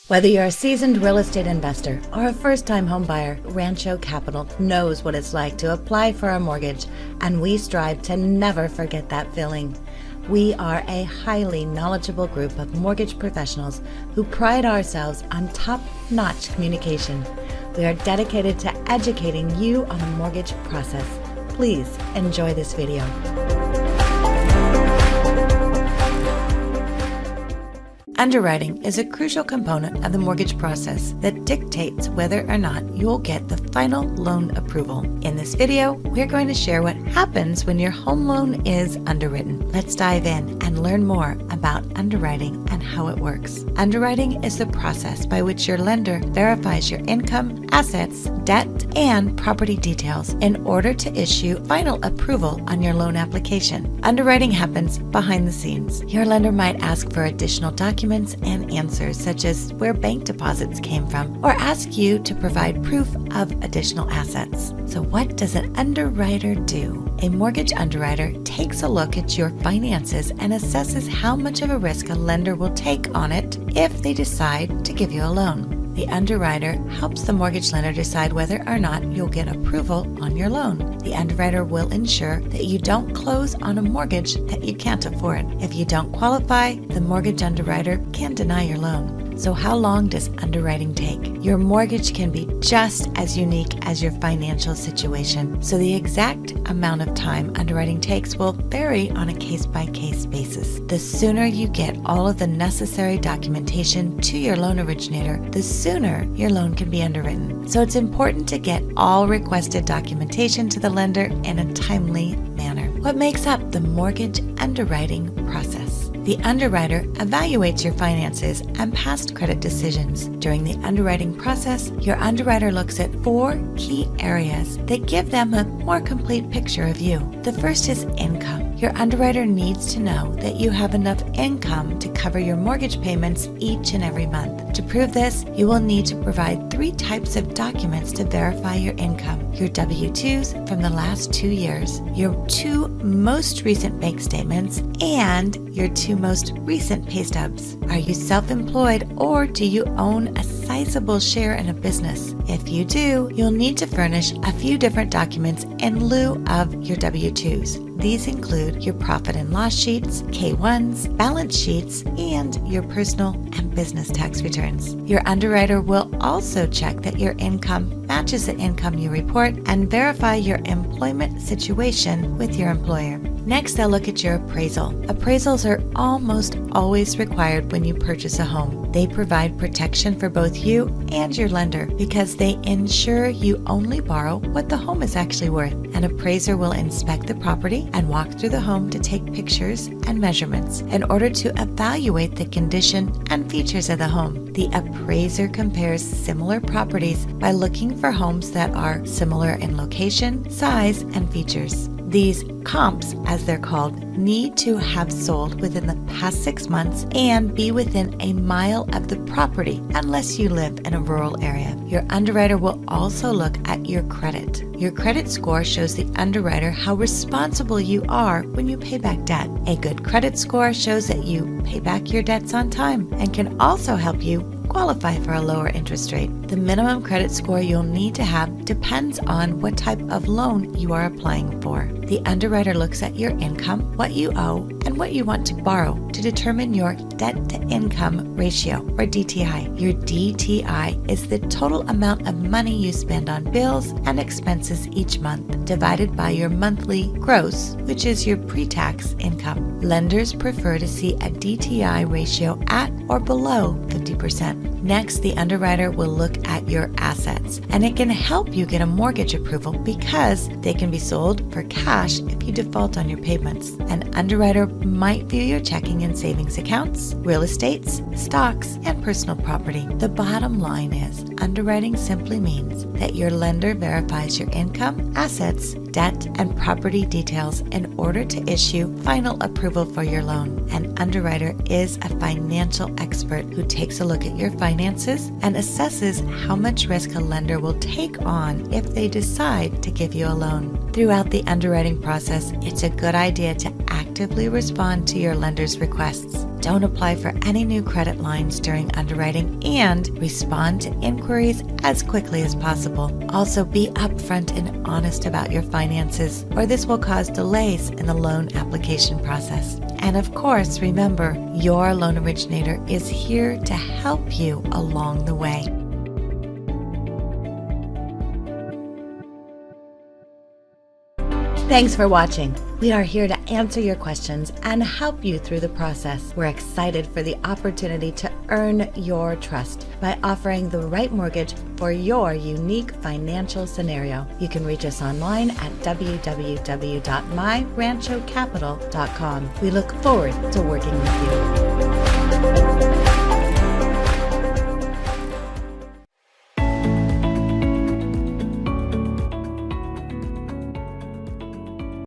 Whether you're a seasoned real estate investor or a first-time home buyer, Rancho Capital knows what it's like to apply for a mortgage, and we strive to never forget that feeling. We are a highly knowledgeable group of mortgage professionals who pride ourselves on top-notch communication. We are dedicated to educating you on the mortgage process. Please enjoy this video. Underwriting is a crucial component of the mortgage process that dictates whether or not you'll get the final loan approval. In this video, we're going to share what happens when your home loan is underwritten. Let's dive in and learn more about underwriting and how it works. Underwriting is the process by which your lender verifies your income, assets, debt, and property details in order to issue final approval on your loan application. Underwriting happens behind the scenes. Your lender might ask for additional documents and answers, such as where bank deposits came from, or ask you to provide proof of additional assets. So what does an underwriter do? A mortgage underwriter takes a look at your finances and assesses how much of a risk a lender will take on it if they decide to give you a loan. The underwriter helps the mortgage lender decide whether or not you'll get approval on your loan. The underwriter will ensure that you don't close on a mortgage that you can't afford. If you don't qualify, the mortgage underwriter can deny your loan. So how long does underwriting take? Your mortgage can be just as unique as your financial situation, so the exact amount of time underwriting takes will vary on a case-by-case basis. The sooner you get all of the necessary documentation to your loan originator, the sooner your loan can be underwritten. So it's important to get all requested documentation to the lender in a timely manner. What makes up the mortgage underwriting process? The underwriter evaluates your finances and past credit decisions. During the underwriting process, your underwriter looks at 4 key areas that give them a more complete picture of you. The first is income. Your underwriter needs to know that you have enough income to cover your mortgage payments each and every month. To prove this, you will need to provide 3 types of documents to verify your income: your W-2s from the last 2 years, your 2 most recent bank statements, and your 2 most recent pay stubs. Are you self-employed, or do you own a sizable share in a business? If you do, you'll need to furnish a few different documents in lieu of your W-2s. These include your profit and loss sheets, K-1s, balance sheets, and your personal and business tax returns. Your underwriter will also check that your income matches the income you report and verify your employment situation with your employer. Next, they'll look at your appraisal. Appraisals are almost always required when you purchase a home. They provide protection for both you and your lender because they ensure you only borrow what the home is actually worth. An appraiser will inspect the property and walk through the home to take pictures and measurements in order to evaluate the condition and features of the home. The appraiser compares similar properties by looking for homes that are similar in location, size, and features. These comps, as they're called, need to have sold within the past 6 months and be within a mile of the property unless you live in a rural area. Your underwriter will also look at your credit. Your credit score shows the underwriter how responsible you are when you pay back debt. A good credit score shows that you pay back your debts on time and can also help you qualify for a lower interest rate. The minimum credit score you'll need to have depends on what type of loan you are applying for. The underwriter looks at your income, what you owe, and what you want to borrow to determine your debt-to-income ratio, or DTI. Your DTI is the total amount of money you spend on bills and expenses each month, divided by your monthly gross, which is your pre-tax income. Lenders prefer to see a DTI ratio at or below 50%. Next, the underwriter will look at your assets, and it can help you get a mortgage approval because they can be sold for cash if you default on your payments. An underwriter might view your checking and savings accounts, real estates, stocks, and personal property. The bottom line is, underwriting simply means that your lender verifies your income, assets, debt, and property details in order to issue final approval for your loan. An underwriter is a financial expert who takes a look at your finances and assesses how much risk a lender will take on if they decide to give you a loan. Throughout the underwriting process, it's a good idea to actively respond to your lender's requests. don't apply for any new credit lines during underwriting, and respond to inquiries as quickly as possible. Also, be upfront and honest about your finances, or this will cause delays in the loan application process. And of course, remember, your loan originator is here to help you along the way. Thanks for watching. We are here to answer your questions and help you through the process. We're excited for the opportunity to earn your trust by offering the right mortgage for your unique financial scenario. You can reach us online at www.myranchocapital.com. We look forward to working with you.